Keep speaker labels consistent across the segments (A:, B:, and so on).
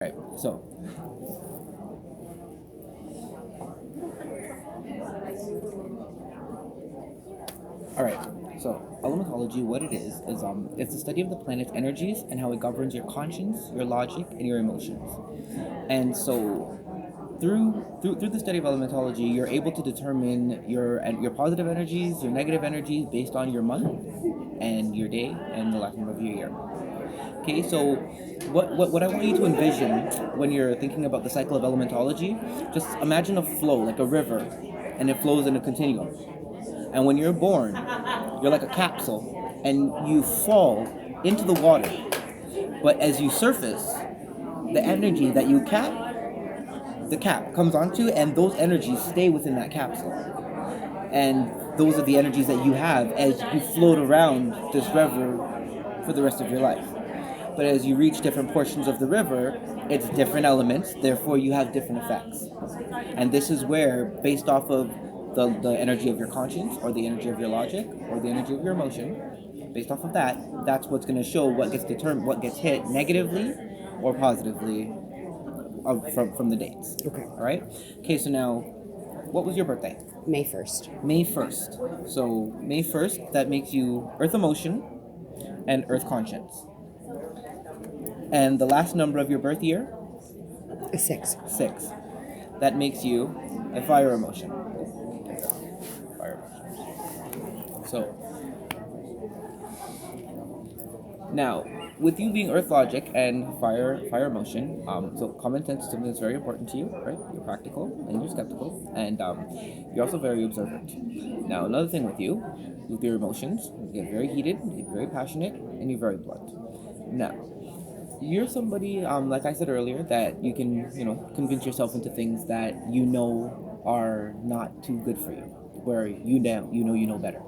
A: Right. So, all right. So, elementology, what it is it's the study of the planet's energies and how it governs your conscience, your logic, and your emotions. And so, through the study of elementology, you're able to determine your positive energies, your negative energies based on your month, and your day, and the last number of your year. Okay, so what I want you to envision when you're thinking about the cycle of elementology, just imagine a flow, like a river, and it flows in a continuum. And when you're born, you're like a capsule, and you fall into the water. But as you surface, the energy that you the cap comes onto, and those energies stay within that capsule. And those are the energies that you have as you float around this river for the rest of your life. But as you reach different portions of the river, it's different elements, therefore you have different effects. And this is where, based off of the energy of your conscience, or the energy of your logic, or the energy of your emotion, based off of that, that's what's going to show what gets determined, what gets hit negatively or positively from the dates.
B: Okay.
A: All right? Okay, so now, what was your birthday?
B: May 1st.
A: May 1st. So, May 1st, that makes you Earth Emotion and Earth Conscience. And the last number of your birth year?
B: A 6.
A: 6. That makes you a Fire Emotion. Fire Emotion. So, now, with you being Earth Logic and Fire Emotion, so common sense is something that's very important to you, right? You're practical and you're skeptical, and you're also very observant. Now, another thing with your emotions, you get very heated, you get very passionate, and you're very blunt. Now, you're somebody, like I said earlier, that you can, convince yourself into things that you know are not too good for you, where you know better.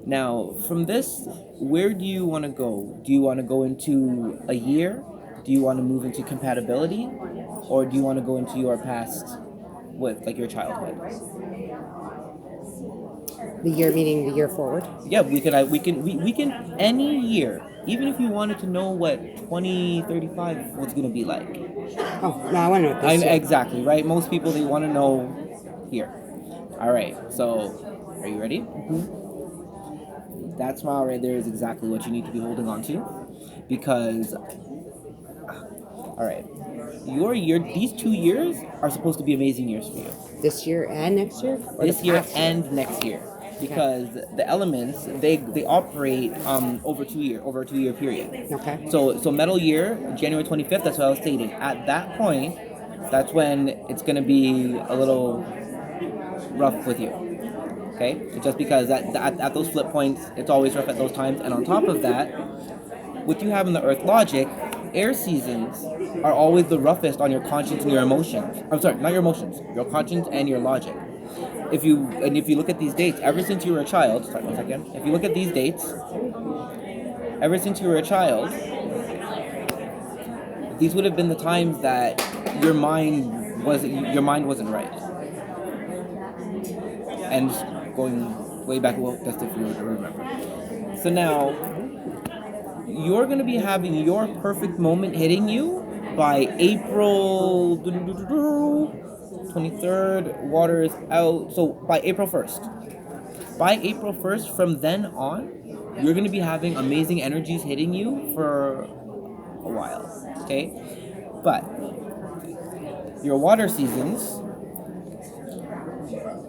A: Now, from this, where do you want to go? Do you want to go into a year? Do you want to move into compatibility? Or do you want to go into your past with, like, your childhood?
B: The year meaning the year forward?
A: Yeah, we can any year. Even if you wanted to know what 2035 was going to be like.
B: Oh, no, I want to know this year.
A: Exactly, right? Most people, they want to know here. All right, so are you ready?
B: Mm-hmm.
A: That smile right there is exactly what you need to be holding on to, because, all right, your year, these 2 years are supposed to be amazing years for you.
B: This year and next year? Or
A: This year and next year. Because the elements, they operate over a 2 year period.
B: Okay.
A: So metal year, January 25th, that's what I was stating. At that point, that's when it's going to be a little rough with you. Okay? Just because at those flip points, it's always rough at those times. And on top of that, with you having the Earth logic, air seasons are always the roughest on your conscience and your emotions. I'm sorry, not your emotions, your conscience and your logic. If you look at these dates, ever since you were a child, sorry, one second. If you look at these dates, ever since you were a child, these would have been the times that your mind wasn't right. And going way back, well, just if you were to remember. So now, you're going to be having your perfect moment hitting you by April 23rd, water is out. So by April 1st. By April 1st, from then on, you're going to be having amazing energies hitting you for a while. Okay? But your water seasons,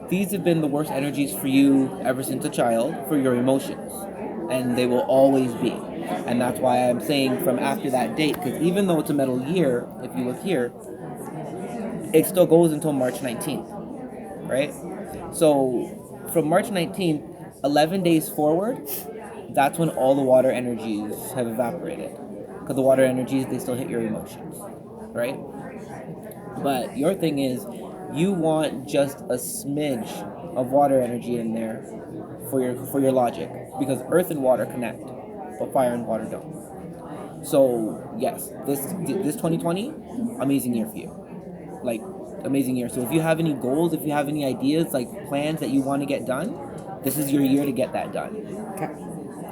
A: these have been the worst energies for you ever since a child, for your emotions. And they will always be. And that's why I'm saying from after that date, because even though it's a metal year, if you look here, it still goes until March 19th, right? So from March 19th, 11 days forward, that's when all the water energies have evaporated. Because the water energies, they still hit your emotions, right? But your thing is, you want just a smidge of water energy in there for your logic, because earth and water connect, but fire and water don't. So yes, this 2020, amazing year for you. Like, amazing year. So if you have any goals, if you have any ideas, like plans that you want to get done, this is your year to get that done.
B: Okay.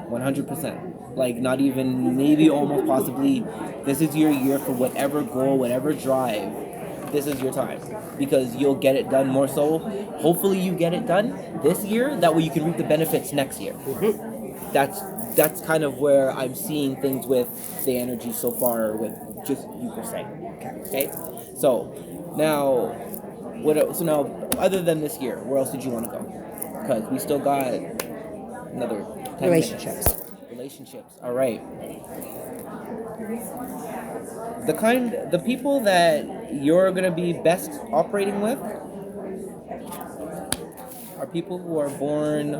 A: 100%. Like not even, maybe almost possibly, this is your year for whatever goal, whatever drive. This is your time because you'll get it done more so. Hopefully you get it done this year. That way you can reap the benefits next year. That's kind of where I'm seeing things with the energy so far with just you per se. Okay. So now, so now other than this year, where else did you want to go? Because we still got another 10
B: Relationships.
A: minutes. Relationships. All right. The people that you're gonna be best operating with are people who are born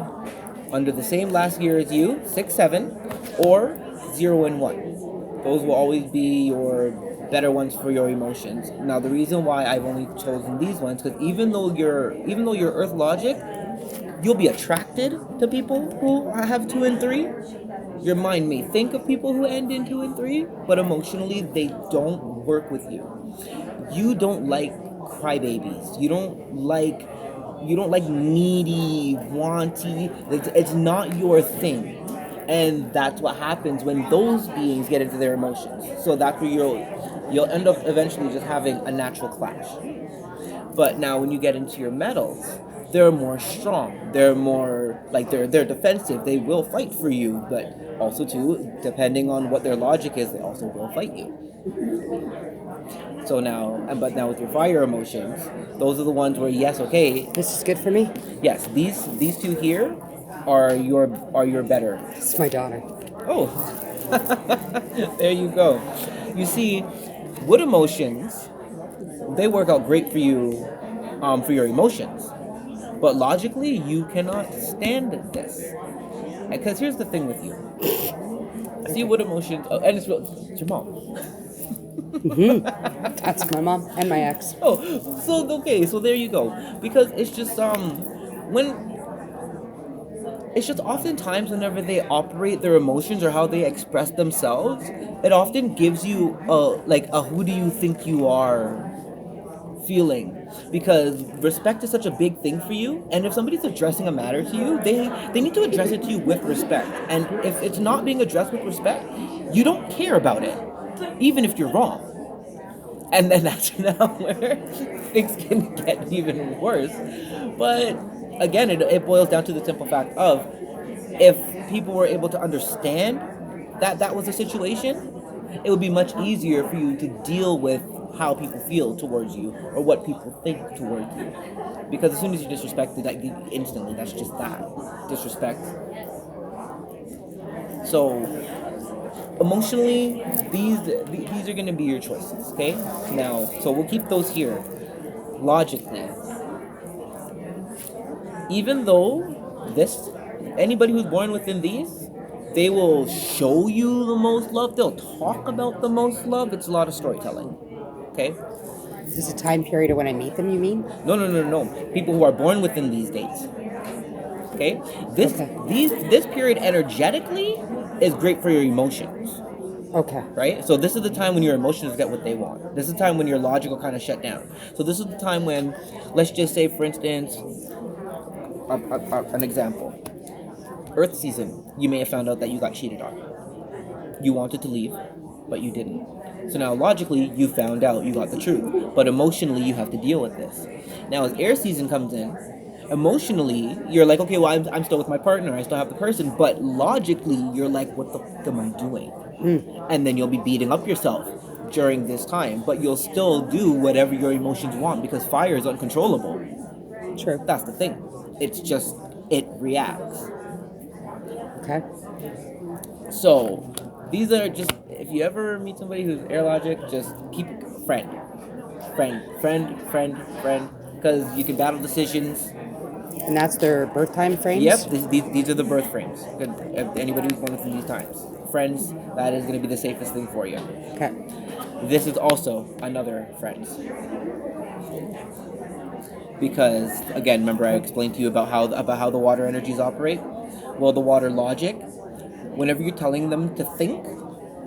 A: under the same last year as you, 6, 7, or 0 and 1. Those will always be your better ones for your emotions. Now, the reason why I've only chosen these ones, because even though you're Earth logic, you'll be attracted to people who have 2 and 3. Your mind may think of people who end in 2 and 3, but emotionally they don't work with you. You don't like crybabies. You don't like needy, wanty. It's not your thing. And that's what happens when those beings get into their emotions. So that's where you'll end up eventually just having a natural clash. But now when you get into your metals, they're more strong. They're more like they're defensive. They will fight for you, but also too, depending on what their logic is, they also will fight you. So now with your fire emotions, those are the ones where yes, okay,
B: This is good for me.
A: yes, these two here are your better.
B: This is my daughter.
A: Oh, there you go. You see, wood emotions, they work out great for you, for your emotions, but logically you cannot stand this. Because here's the thing with you. See, wood emotions, and it's your mom.
B: That's my mom and my ex.
A: Oh, so okay, so there you go. Because it's just oftentimes whenever they operate their emotions or how they express themselves, it often gives you a who do you think you are feeling. Because respect is such a big thing for you, and if somebody's addressing a matter to you, they need to address it to you with respect. And if it's not being addressed with respect, you don't care about it, even if you're wrong. And then that's now where things can get even worse. But again, it boils down to the simple fact of if people were able to understand that was the situation, it would be much easier for you to deal with how people feel towards you or what people think towards you. Because as soon as you disrespect it, instantly, that's just that. Disrespect. So emotionally, these are going to be your choices, okay? Now, so we'll keep those here. Logically, even though anybody who's born within these, they will show you the most love. They'll talk about the most love. It's a lot of storytelling, okay?
B: Is this a time period of when I meet them, you mean?
A: No. People who are born within these dates. Okay? This period energetically is great for your emotions.
B: Okay.
A: Right? So this is the time when your emotions get what they want. This is the time when your logic will kind of shut down. So this is the time when, let's just say, for instance, an example. Earth season, you may have found out that you got cheated on. You wanted to leave, but you didn't. So now logically, you found out, you got the truth. But emotionally, you have to deal with this. Now as air season comes in, emotionally, you're like, okay, well, I'm still with my partner. I still have the person. But logically, you're like, what the f*** am I doing? And then you'll be beating up yourself during this time. But you'll still do whatever your emotions want because fire is uncontrollable.
B: True.
A: That's the thing. It's just, it reacts.
B: Okay.
A: So, these are just, if you ever meet somebody who's air logic, just keep friend. Because you can battle decisions.
B: And that's their birth time frames?
A: Yep, these are the birth frames. If anybody who's born within these times. Friends, that is going to be the safest thing for you.
B: Okay.
A: This is also another friends. Because, again, remember I explained to you about how the water energies operate? Well, the water logic, whenever you're telling them to think,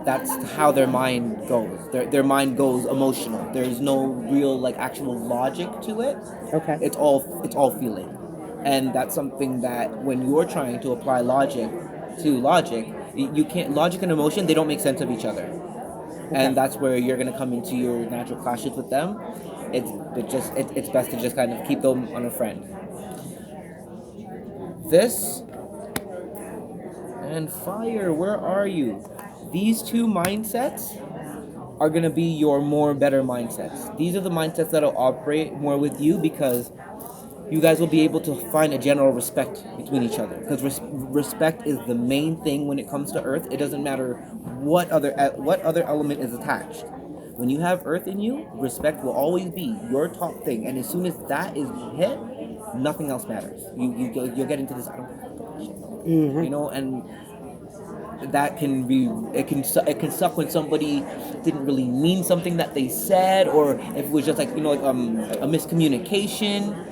A: that's how their mind goes. Their mind goes emotional. There's no real actual logic to it.
B: Okay.
A: It's all feeling. And that's something that when you're trying to apply logic to logic, You can't, logic and emotion, they don't make sense of each other.
B: Okay.
A: And that's where you're going to come into your natural clashes with them. It's best to just kind of keep them on a friend. This and fire, where are you? These two mindsets are going to be your more better mindsets. These are the mindsets that'll operate more with you, because you guys will be able to find a general respect between each other, because respect is the main thing when it comes to earth. It doesn't matter what other element is attached. When you have earth in you, respect will always be your top thing, and as soon as that is hit, nothing else matters. You'll get into this, I don't you know, and that can be, it can suck when somebody didn't really mean something that they said, or if it was just like, like a miscommunication.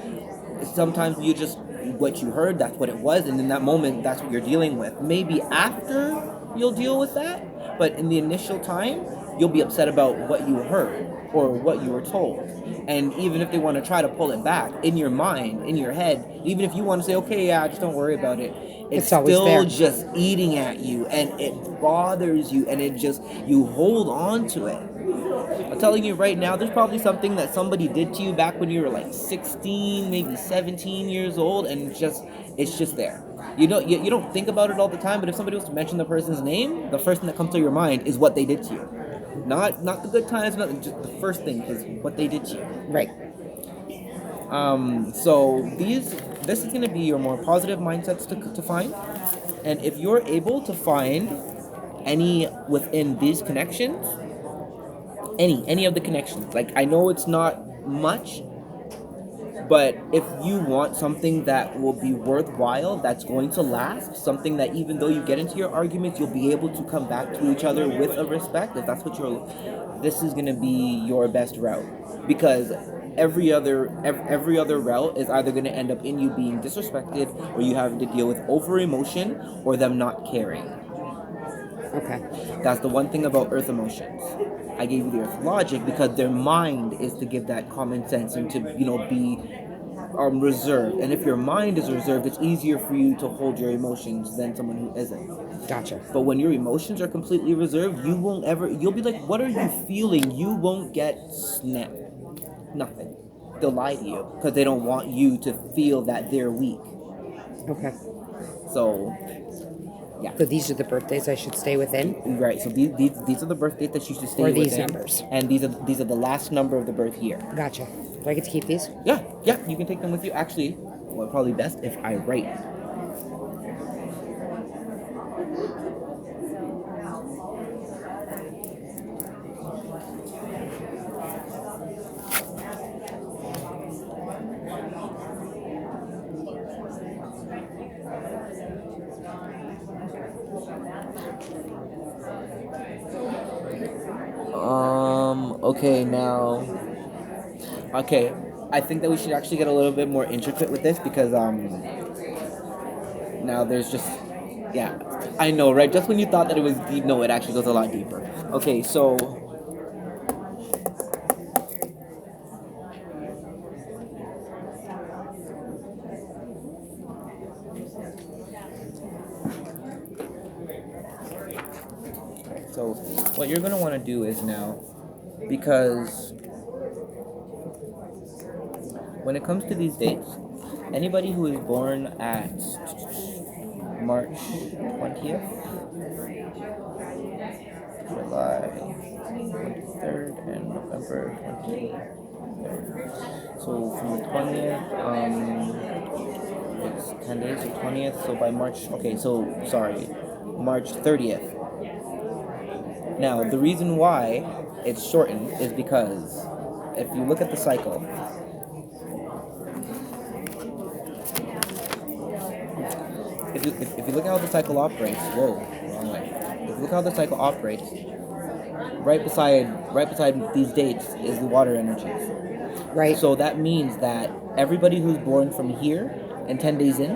A: Sometimes you just, what you heard, that's what it was, and in that moment that's what you're dealing with. Maybe after you'll deal with that, but in the initial time you'll be upset about what you heard or what you were told. And even if they want to try to pull it back, in your mind, in your head, even if you want to say, okay, yeah, just don't worry about it, it's
B: always
A: still
B: there.
A: just eating at you, and it bothers you, and it just, you hold on to it. I'm telling you right now, there's probably something that somebody did to you back when you were like 16, maybe 17 years old, and it's just there. You don't think about it all the time, but if somebody was to mention the person's name, the first thing that comes to your mind is what they did to you. Not the good times, not just the first thing is what they did to you.
B: Right.
A: So this is going to be your more positive mindsets to find, and if you're able to find any within these connections, any of the connections, like, I know it's not much, but if you want something that will be worthwhile, that's going to last, something that even though you get into your arguments, you'll be able to come back to each other with a respect, if that's what this is going to be your best route, because every other route is either going to end up in you being disrespected, or you having to deal with over emotion, or them not caring.
B: Okay.
A: That's the one thing about earth emotions. I gave you the earth logic because their mind is to give that common sense and to, be reserved. And if your mind is reserved, it's easier for you to hold your emotions than someone who isn't.
B: Gotcha.
A: But when your emotions are completely reserved, you'll be like, what are you feeling? You won't get snapped. Nothing. They'll lie to you because they don't want you to feel that they're weak.
B: Okay.
A: So, yeah.
B: So these are the birthdays I should stay within?
A: Right. So these are the birthdays that you should stay within.
B: Or these numbers.
A: And these are the last number of the birth year.
B: Gotcha. Do I get to keep these?
A: Yeah. You can take them with you. Actually, well, probably best if I write. Okay, now. Okay, I think that we should actually get a little bit more intricate with this because, now there's just. Yeah, I know, right? Just when you thought that it was deep, no, it actually goes a lot deeper. Okay, so. So, what you're going to want to do is now, because when it comes to these dates, anybody who is born at March 20th, July 23rd, and November 23rd. So from the 20th, it's 10 days, so 20th, so by March 30th. Now, the reason why it's shortened is because if you look at the cycle, if you look at how the cycle operates, wrong way. If you look how the cycle operates, right beside these dates is the water energies.
B: Right.
A: So that means that everybody who's born from here and 10 days in,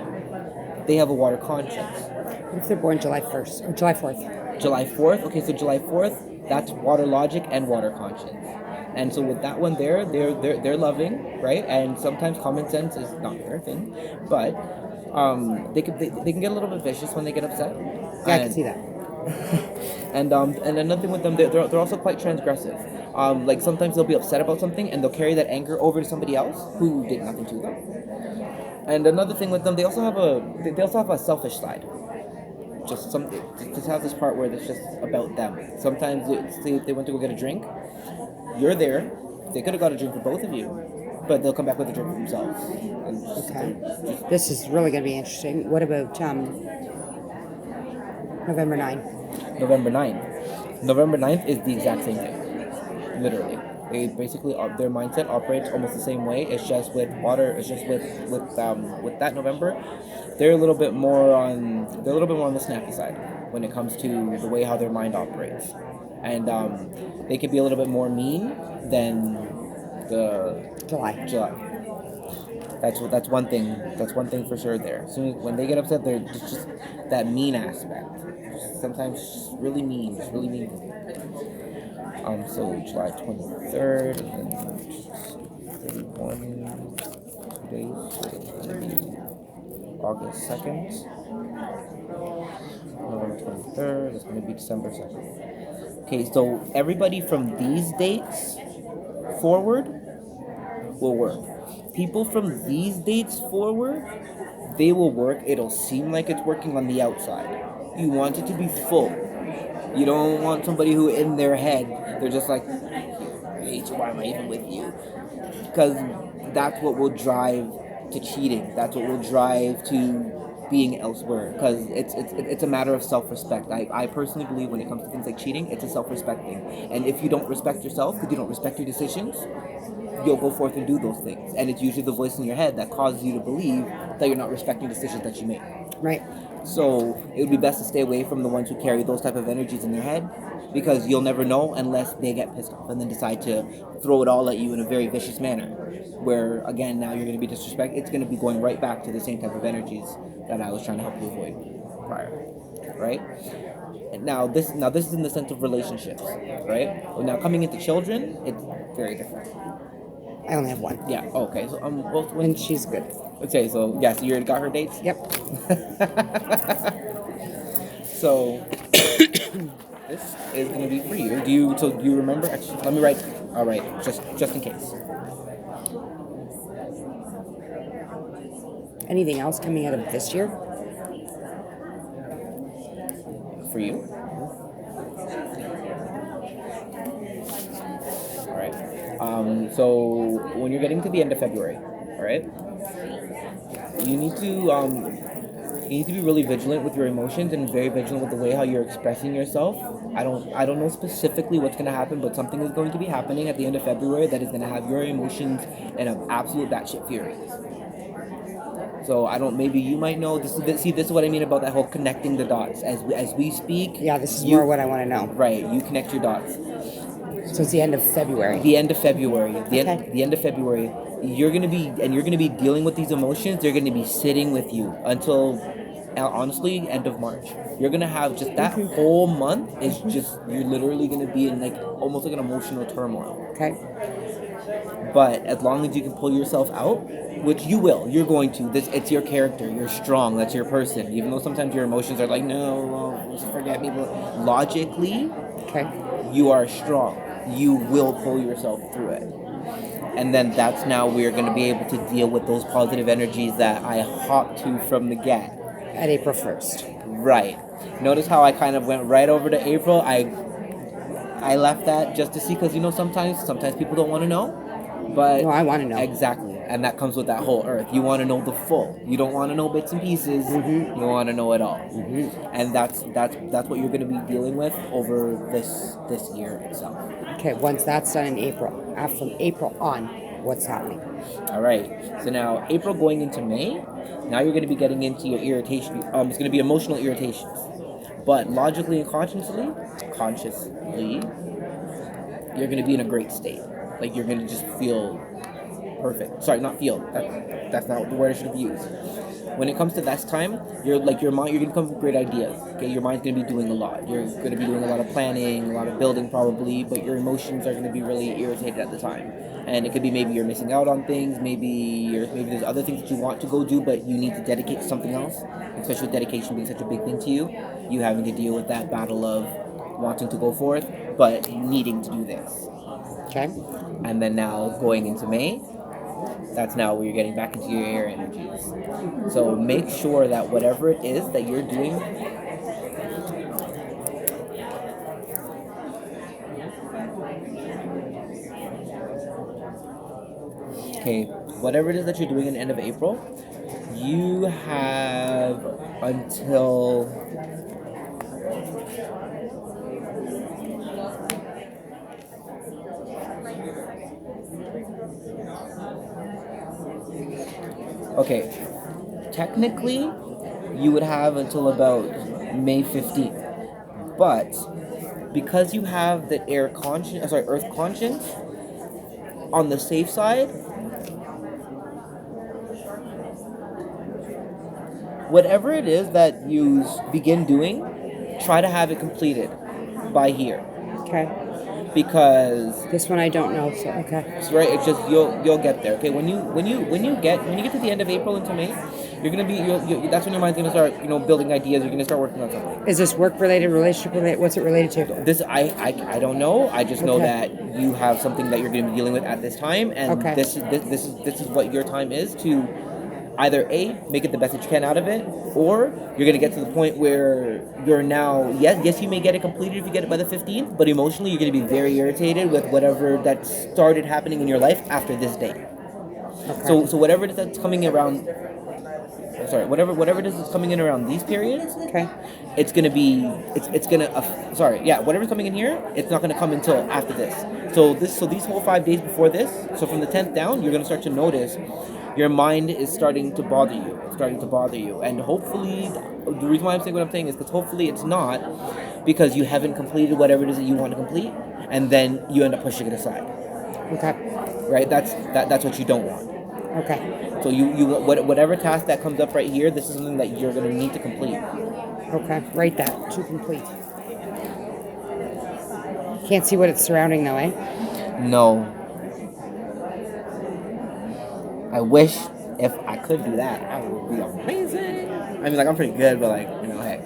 A: they have a water conscience.
B: What if they're born July 1st or July 4th?
A: July 4th? Okay, so July 4th, that's water logic and water conscience. And so with that one there, they're loving, right? And sometimes common sense is not their thing, but they can get a little bit vicious when they get upset.
B: Yeah, I can see that.
A: And another thing with them, they're also quite transgressive. Like sometimes they'll be upset about something and they'll carry that anger over to somebody else who did nothing to them. And another thing with them, they also have a selfish side. Just have this part where it's just about them. Sometimes say if they went to go get a drink, you're there. They could have got a drink for both of you, but they'll come back with a drink for themselves. And
B: Okay. This is really going to be interesting. What about November 9?
A: November 9th. November 9th is the exact same thing. Literally. They basically their mindset operates almost the same way. It's just with water. It's just with that November, they're a little bit more on the snappy side when it comes to the way how their mind operates, and they can be a little bit more mean than the
B: July.
A: July. That's one thing. That's one thing for sure. There, as soon as when they get upset, they're just that mean aspect. Sometimes just really mean. Just really mean. So July 23rd, and then 31, 2 days. So it's gonna be August 2nd, November 23rd. It's gonna be December 2nd. Okay, so everybody from these dates forward will work. People from these dates forward, they will work. It'll seem like it's working on the outside. You want it to be full. You don't want somebody who in their head, they're just like, I hate you, why am I even with you? Because that's what will drive to cheating. That's what will drive to being elsewhere. Because it's a matter of self-respect. I personally believe when it comes to things like cheating, it's a self-respect thing. And if you don't respect yourself, because you don't respect your decisions, you'll go forth and do those things. And it's usually the voice in your head that causes you to believe that you're not respecting decisions that you make.
B: Right.
A: So it would be best to stay away from the ones who carry those type of energies in their head, because you'll never know unless they get pissed off and then decide to throw it all at you in a very vicious manner, where again now you're going to be disrespected. It's going to be going right back to the same type of energies that I was trying to help you avoid prior, right? And now this is in the sense of relationships, right? Well, now coming into children, it's very different.
B: I only have one.
A: Yeah. Okay. So both.
B: And she's good.
A: Okay. So yeah. So you already got her dates.
B: Yep.
A: So this is gonna be for you. Do you remember? Actually, let me write. All right. Just in case.
B: Anything else coming out of this year?
A: For you. All right. So when you're getting to the end of February, all right, you need to be really vigilant with your emotions and very vigilant with the way how you're expressing yourself. I don't know specifically what's gonna happen, but something is going to be happening at the end of February that is gonna have your emotions in an absolute batshit fury. So I don't. Maybe you might know. This is what I mean about that whole connecting the dots. As we speak.
B: Yeah, this is more what I want to know.
A: Right. You connect your dots.
B: So it's the end of February.
A: The end of February. The
B: Okay.
A: end of February. You're gonna be dealing with these emotions. They're gonna be sitting with you until, honestly, end of March. You're gonna have just that whole month is just you're literally gonna be in like almost like an emotional turmoil.
B: Okay.
A: But as long as you can pull yourself out, which you will, you're going to. It's your character. You're strong. That's your person. Even though sometimes your emotions are like, no, just forget me. But logically,
B: Okay.
A: you are strong. You will pull yourself through it. And then that's now we're going to be able to deal with those positive energies that I hopped to from the get.
B: At April 1st.
A: Right. Notice how I kind of went right over to April. I left that just to see, because sometimes people don't want to know. But
B: No, I want to know.
A: Exactly. And that comes with that whole earth. You want to know the full. You don't want to know bits and pieces.
B: Mm-hmm.
A: You want to know it all.
B: Mm-hmm.
A: And that's what you're going to be dealing with over this year itself.
B: Okay, once that's done in April, from April on, what's happening?
A: All right. So now April going into May, now you're going to be getting into your irritation. It's going to be emotional irritations. But logically and consciously, you're going to be in a great state. Like you're going to just feel perfect. Sorry, not feel. That's not the word I should have used. when it comes to this time, your mind, you're gonna come up with great ideas. Okay, your mind's gonna be doing a lot. You're gonna be doing a lot of planning, a lot of building probably, but your emotions are gonna be really irritated at the time. And it could be maybe you're missing out on things, maybe there's other things that you want to go do, but you need to dedicate to something else. Especially with dedication being such a big thing to you, you having to deal with that battle of wanting to go forth, but needing to do this.
B: Okay.
A: And then now going into May, that's now where you're getting back into your air energies. So make sure that whatever it is that you're doing, okay, whatever it is that you're doing at the end of April, you have until okay, technically, you would have until about May 15th. But because you have the Earth conscience, on the safe side, whatever it is that you begin doing, try to have it completed by here.
B: Okay.
A: Because
B: This one I don't know, so okay.
A: it's right. It's just you'll get there. Okay, when you get to the end of April into May, you're gonna be that's when your mind's gonna start building ideas. You're gonna start working on something.
B: Is this work related, relationship related? What's it related to?
A: This I don't know. I just know
B: Okay.
A: that you have something that you're gonna be dealing with at this time, and
B: Okay.
A: this is what your time is to either A, make it the best that you can out of it, or you're gonna get to the point where you're now yes you may get it completed if you get it by the 15th, but emotionally you're gonna be very irritated with whatever that started happening in your life after this date.
B: Okay.
A: So whatever it is that's coming around, whatever it is that's coming in around these periods,
B: Okay.
A: it's gonna be whatever's coming in here, it's not gonna come until after this. So these whole 5 days before this, so from the 10th down, you're gonna start to notice your mind is starting to bother you, and hopefully the reason why I'm saying what I'm saying is because hopefully it's not because you haven't completed whatever it is that you want to complete, and then you end up pushing it aside.
B: Okay.
A: Right? That's what you don't want.
B: Okay.
A: So whatever task that comes up right here, this is something that you're gonna need to complete.
B: Okay. Write that to complete. Can't see what it's surrounding though, eh?
A: No. I wish if I could do that, I would be amazing. I mean, like, I'm pretty good, but like, hey.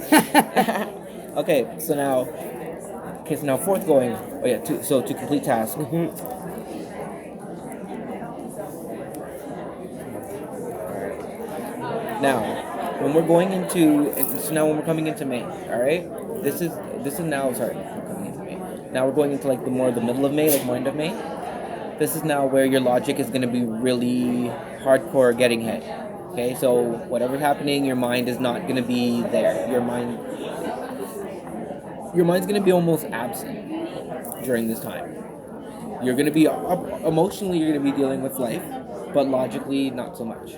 A: Okay, so now fourth going. Oh yeah, to complete task. Now, when we're going into when we're coming into May, all right. This is now sorry, we're coming into May. Now we're going into like the middle of May, like more end of May. This is now where your logic is going to be really hardcore getting hit. Okay, so whatever's happening, your mind is not going to be there. Your mind's going to be almost absent during this time. You're going to be emotionally, you're going to be dealing with life, but logically, not so much.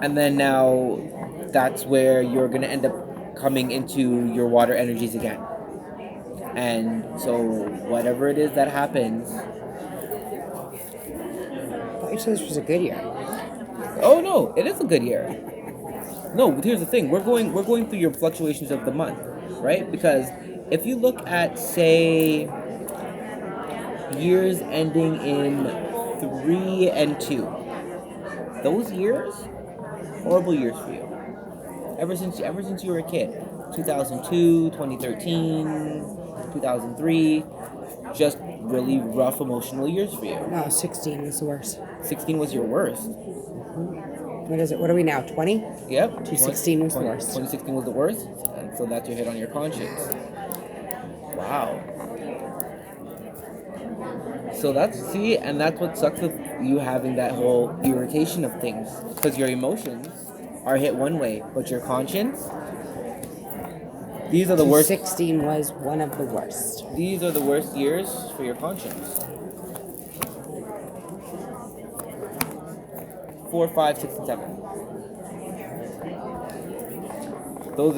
A: And then now, that's where you're going to end up coming into your water energies again. And so whatever it is that happens.
B: You said this was a good year.
A: Oh no, it is a good year. No, but here's the thing: we're going through your fluctuations of the month, right? Because if you look at, say, years ending in 3 and 2, those years, horrible years for you. Ever since you were a kid, 2002, 2013, 2003, just really rough emotional years for you.
B: No, 16 was the worst.
A: 16 was your worst.
B: What is it? What are we now? 20?
A: Yep.
B: 2016 was the worst.
A: 2016 was the worst, and so that's your hit on your conscience. Wow. So that's what sucks with you having that whole irritation of things, because your emotions are hit one way, but your conscience. These are the worst.
B: 16 was one of the worst.
A: These are the worst years for your conscience. 4, 5, 6, and 7. Those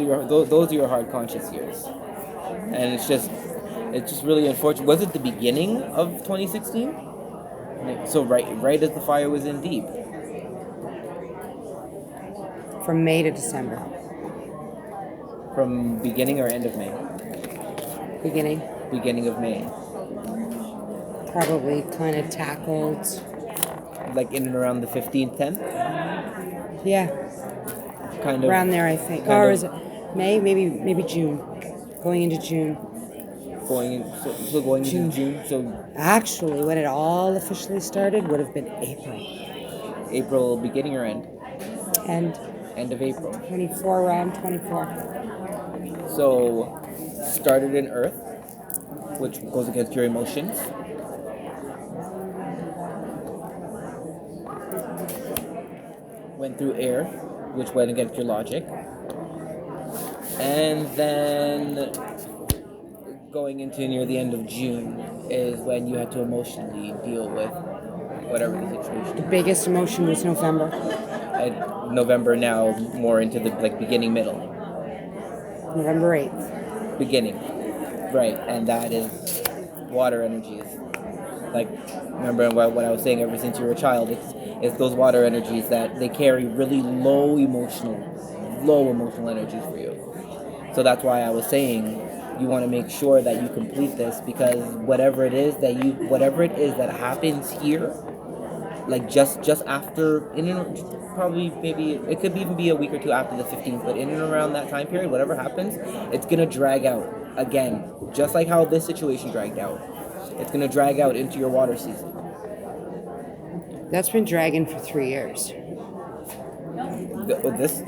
A: are your hard conscious years, and it's just really unfortunate. Was it the beginning of 2016? So right as the fire was in deep.
B: From May to December.
A: From beginning or end of May?
B: Beginning.
A: Beginning of May.
B: Probably kind of tackled.
A: Like in and around the 15th, 10th?
B: Yeah.
A: Kind of.
B: Around there, I think.
A: kind
B: Or
A: of-
B: is it May? Maybe June. Going into June.
A: So going into June. So
B: Actually, when it all officially started would have been April.
A: April beginning or end?
B: And
A: End of April.
B: 24, around 24.
A: So started in Earth, which goes against your emotions. Went through air, which went against your logic. And then going into near the end of June is when you had to emotionally deal with whatever the situation
B: The
A: is.
B: biggest emotion was November.
A: And November now more into the beginning middle.
B: November 8th.
A: Beginning. Right, and that is water energies. Like, remember what I was saying ever since you were a child, it's those water energies that they carry really low emotional energies for you. So that's why I was saying you want to make sure that you complete this, because whatever it is that happens here, like just after, probably maybe it could even be a week or two after the 15th, but in and around that time period, whatever happens, it's gonna drag out again, just like how this situation dragged out. It's gonna drag out into your water season.
B: That's been dragging for 3 years.
A: This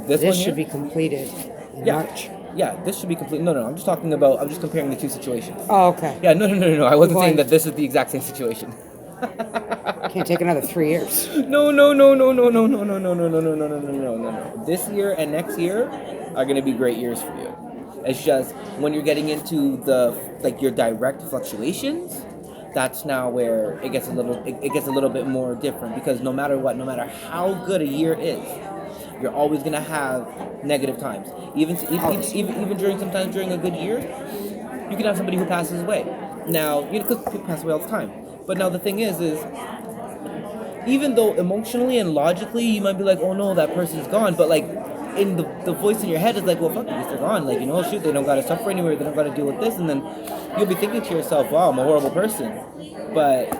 B: This
A: one
B: should
A: here?
B: be completed in
A: Yeah.
B: March.
A: Yeah, this should be complete. No, I'm just comparing the two situations.
B: Oh, okay.
A: Yeah, no. I wasn't
B: Why?
A: saying that this is the exact same situation.
B: Can't take another 3 years.
A: No. This year and next year are gonna be great years for you. It's just when you're getting into your direct fluctuations, that's now where it gets a little bit more different, because no matter how good a year is, you're always gonna have negative times. Even sometimes during a good year, you can have somebody who passes away. Now, because people pass away all the time. But now the thing is even though emotionally and logically you might be like, oh no, that person's gone, but like in the voice in your head is like, well, fuck, at least they're gone. Like, shoot, they don't gotta suffer anywhere, they don't gotta deal with this, and then you'll be thinking to yourself, wow, I'm a horrible person. But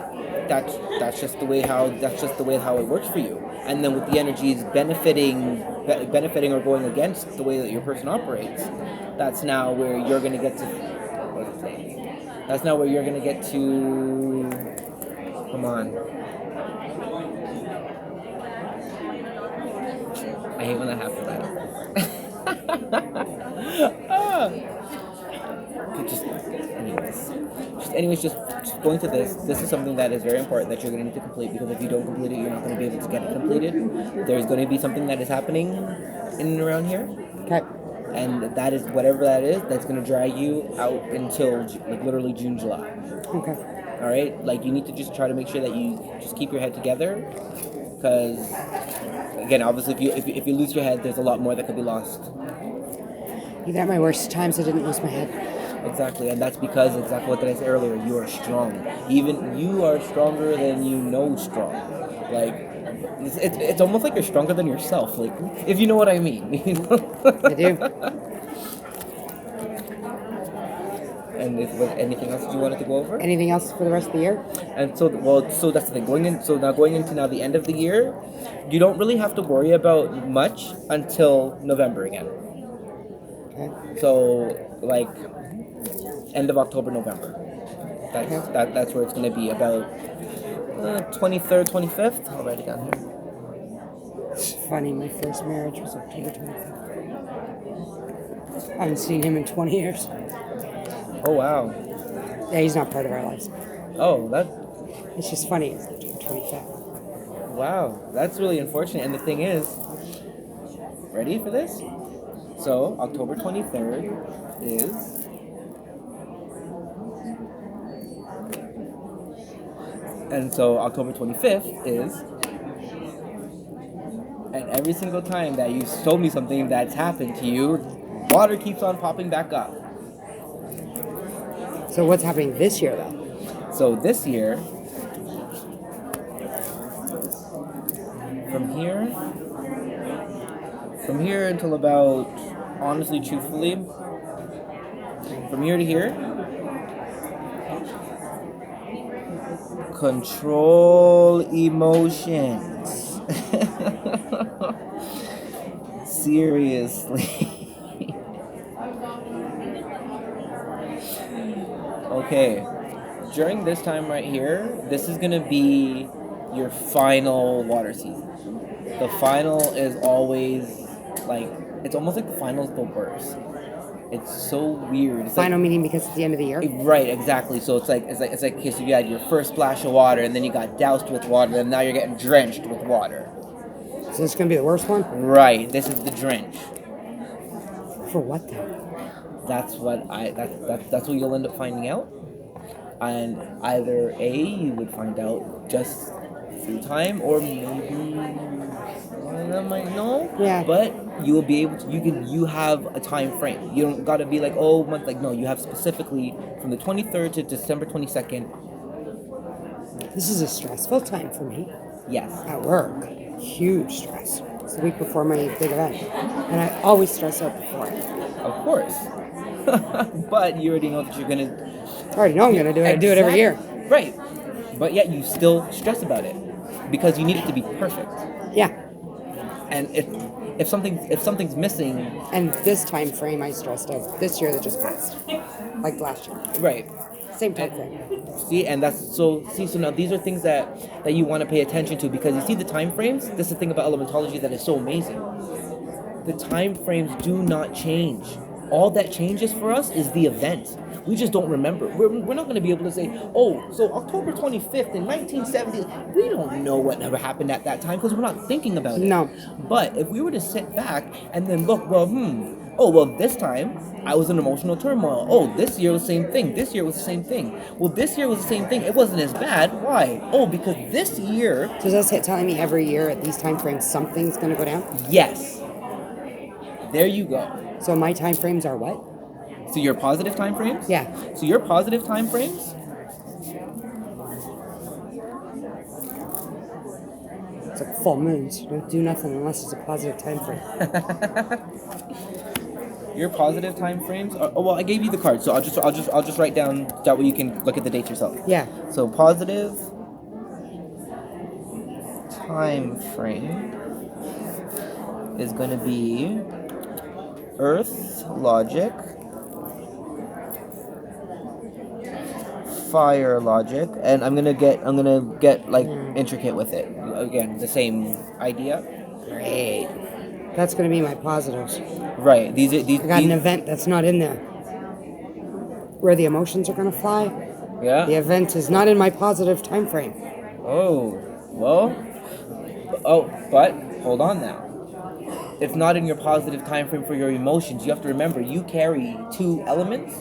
A: that's just the way how it works for you. And then with the energies benefiting or going against the way that your person operates, that's now where you're gonna get to. That's now where you're gonna get to. Come on. I hate when that happens. Just going to this. This is something that is very important that you're going to need to complete, because if you don't complete it, you're not going to be able to get it completed. There's going to be something that is happening in and around here.
B: Okay.
A: And that is whatever that is. That's going to drag you out until literally June, July.
B: Okay.
A: All right. Like, you need to just try to make sure that you just keep your head together, because again, obviously, if you lose your head, there's a lot more that could be lost.
B: Even at my worst times, I didn't lose my head.
A: Exactly, and that's because exactly what I said earlier. You are strong. Even you are stronger than strong. Like, it's almost like you're stronger than yourself. Like, if you know what I mean.
B: I do.
A: And was anything else that you wanted to go over?
B: Anything else for the rest of the year?
A: And so that's the thing. Going into now the end of the year, you don't really have to worry about much until November again.
B: Okay.
A: So like end of October, November. That's where it's going to be, about 23rd, 25th. I'll write it down here.
B: It's funny, my first marriage was October 25th. I haven't seen him in 20 years.
A: Oh wow.
B: Yeah, he's not part of our lives.
A: Oh,
B: It's just funny, it's October 25th.
A: wow. That's really unfortunate. And the thing is, ready for this? So October 23rd is. And so October 25th is, and every single time that you told me something that's happened to you, water keeps on popping back up.
B: So what's happening this year, though?
A: So this year, from here From here until about, honestly, truthfully, from here to here, control emotions. Seriously. Okay. During this time right here, this is gonna be your final water season. The final is always like, it's almost like the final is the worst. It's so weird. It's
B: Final
A: like,
B: meeting because it's the end of the year.
A: right, exactly. So it's like okay, so you had your first splash of water, and then you got doused with water, and now you're getting drenched with water.
B: So this is going to be the worst one?
A: Right. This is the drench.
B: For what then?
A: That's what that's what you'll end up finding out. And either A, you would find out just through time, or maybe I might know.
B: Yeah.
A: But you will be able to. You have a time frame. You don't gotta be like, oh, month. Like, no, you have specifically from the 23rd to December 22nd.
B: This is a stressful time for me.
A: Yes.
B: At work. Huge stress. It's the week before my big event. And I always stress out before it.
A: Of course. But you already know that you're gonna.
B: I already know I'm going to do it. I do it every year.
A: Right. But yet you still stress about it because you need it to be perfect.
B: Yeah.
A: And if something's missing.
B: And this time frame I stressed out this year that just passed. Like last year.
A: Right.
B: Same time frame.
A: See, and so now these are things that you want to pay attention to, because you see the time frames. This is the thing about elementology that is so amazing. The time frames do not change. All that changes for us is the event. We just don't remember. We're not going to be able to say, oh, so October 25th in 1970. We don't know what ever happened at that time because we're not thinking about it.
B: No.
A: But if we were to sit back and then look, this time I was in emotional turmoil. Oh, this year was the same thing. This year was the same thing. Well, this year was the same thing. It wasn't as bad. Why? Oh, because this year.
B: So is that telling me every year at these time frames something's going to go down?
A: Yes. There you go.
B: So my time frames are what?
A: So your positive time frames?
B: Yeah.
A: So your positive time frames?
B: It's like full moons. You don't do nothing unless it's a positive time frame.
A: Your positive time frames are, well, I gave you the card, so I'll just write down that way you can look at the dates yourself.
B: Yeah.
A: So positive time frame is going to be Earth logic, fire logic, and I'm gonna get like intricate with it. Again, the same idea.
B: Great. That's going to be my positives.
A: Right. These.
B: I got an event that's not in there. Where the emotions are going to fly.
A: Yeah.
B: The event is not in my positive time frame.
A: Oh, well. Oh, but hold on now. It's not in your positive time frame for your emotions. You have to remember, you carry 2 elements,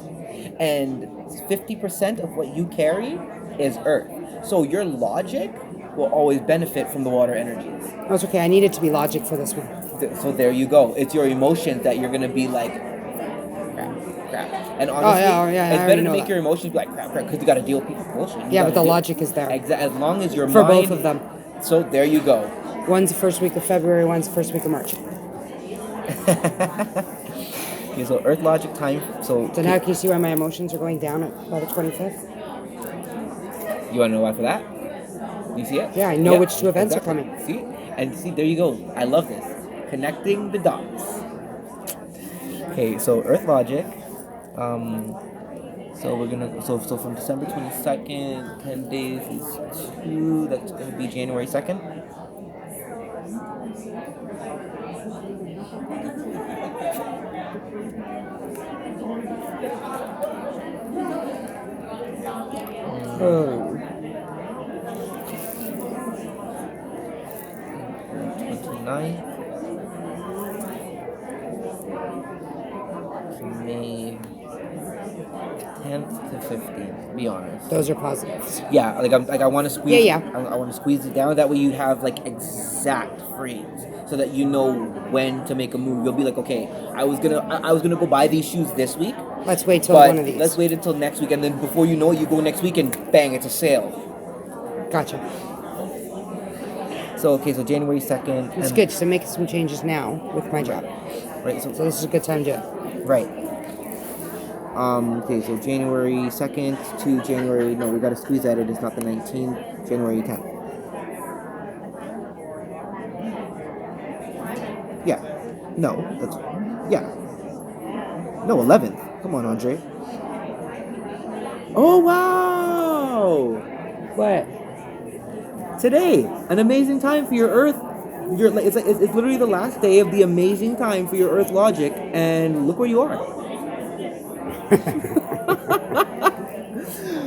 A: and 50% of what you carry is earth. So your logic will always benefit from the water energies.
B: That's okay. I need it to be logic for this one.
A: So there you go. It's your emotions that you're going to be like, crap. And honestly, it's better to make your emotions be like crap, because you got to deal with people's bullshit.
B: Yeah, but the logic is there.
A: As long as your
B: for
A: mind...
B: both of them.
A: So there you go.
B: One's the first week of February, one's the first week of March.
A: Okay, so Earth logic time. So
B: now can you see why my emotions are going down by the 25th?
A: You want to know why for that? You see it?
B: Yeah, I know which 2 events are coming.
A: See? And see, there you go. I love this. Connecting the dots. Okay, so Earth logic. So we're gonna so from December 22nd, 10 days is 2. That's gonna be January 2nd.
B: Oh.
A: 29th. May 10th to 15th. Be honest.
B: Those are positives.
A: Yeah, I want to squeeze.
B: Yeah.
A: I want to squeeze it down. That way you have like exact frames, so that you know when to make a move. You'll be like, okay, I was gonna go buy these shoes this week.
B: Let's wait till one of these.
A: Let's wait until next week, and then before you know it, you go next week and bang, it's a sale.
B: Gotcha.
A: So okay, so January 2nd.
B: It's good to make some changes now with my job.
A: Right.
B: So this is a good time to do it.
A: Right. Okay, so January 2nd to January. No, we gotta squeeze that in. It's not the 19th. January 10th. Yeah. No, that's yeah. No, 11th. Come on, Andre. Oh wow!
B: What?
A: Today, an amazing time for your Earth. It's literally the last day of the amazing time for your Earth logic, and look where you are.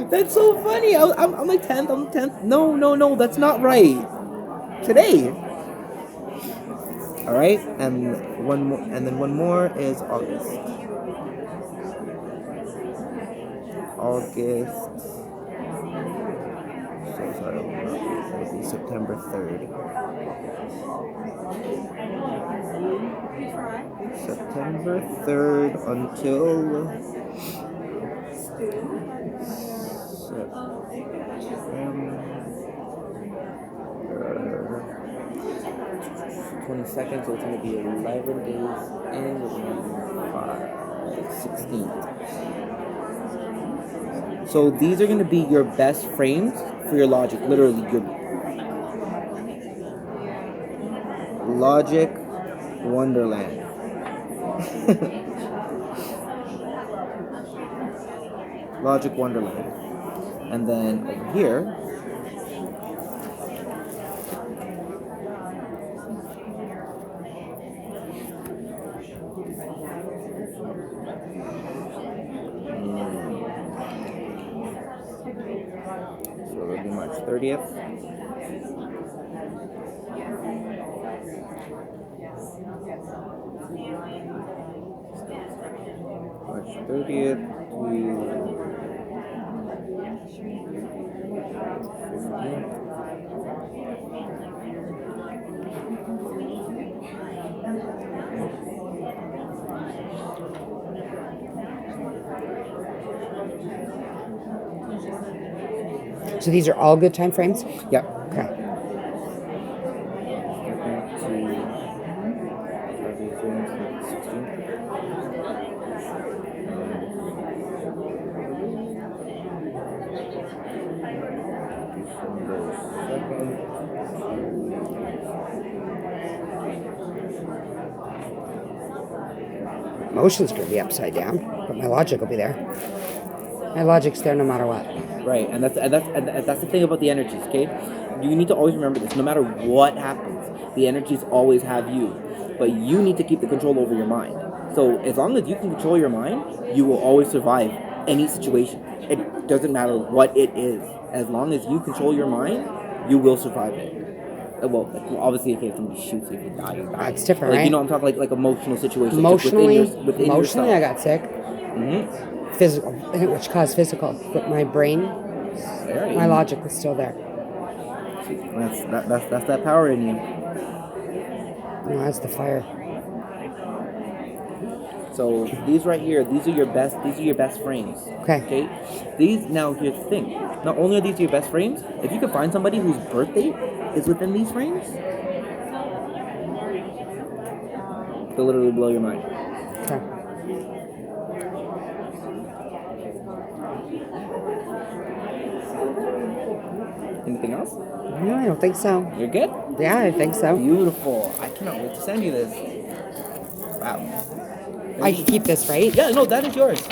A: That's so funny. I'm like 10th. I'm 10th. No, that's not right. Today. All right, and then one more is August. So sorry, that'll be September 3rd. September 3rd until September 22nd, so it's going to be 11 days in, 16th. So these are going to be your best frames for your logic. Literally, your logic wonderland. Logic wonderland. And then over here, so it'll be March 30th. March 30th to 15th.
B: So these are all good time frames?
A: Yep.
B: Okay. Motion's going to be upside down, but my logic will be there. My logic's there no matter what.
A: Right, and that's the thing about the energies, okay? You need to always remember this. No matter what happens, the energies always have you, but you need to keep the control over your mind. So as long as you can control your mind, you will always survive any situation. It doesn't matter what it is. As long as you control your mind, you will survive it. Well, obviously, okay, if somebody shoots you, if you die, you die.
B: It's different,
A: like,
B: right?
A: You know, I'm talking like emotional situations.
B: Emotionally,
A: within
B: emotionally, I
A: yourself.
B: got sick.
A: Mm-hmm.
B: Physical, which caused physical, but my brain, my logic was still there.
A: That's that power in you.
B: No, that's the fire.
A: So these right here, these are your best frames.
B: Okay.
A: These, now here's the thing. Not only are these your best frames, if you can find somebody whose birthday is within these frames, they'll literally blow your mind.
B: Okay.
A: Anything else?
B: No, I don't think so.
A: You're good?
B: Yeah, I think so.
A: Beautiful. I cannot wait to send you this. Wow.
B: I can keep this, right?
A: Yeah, no, that is yours.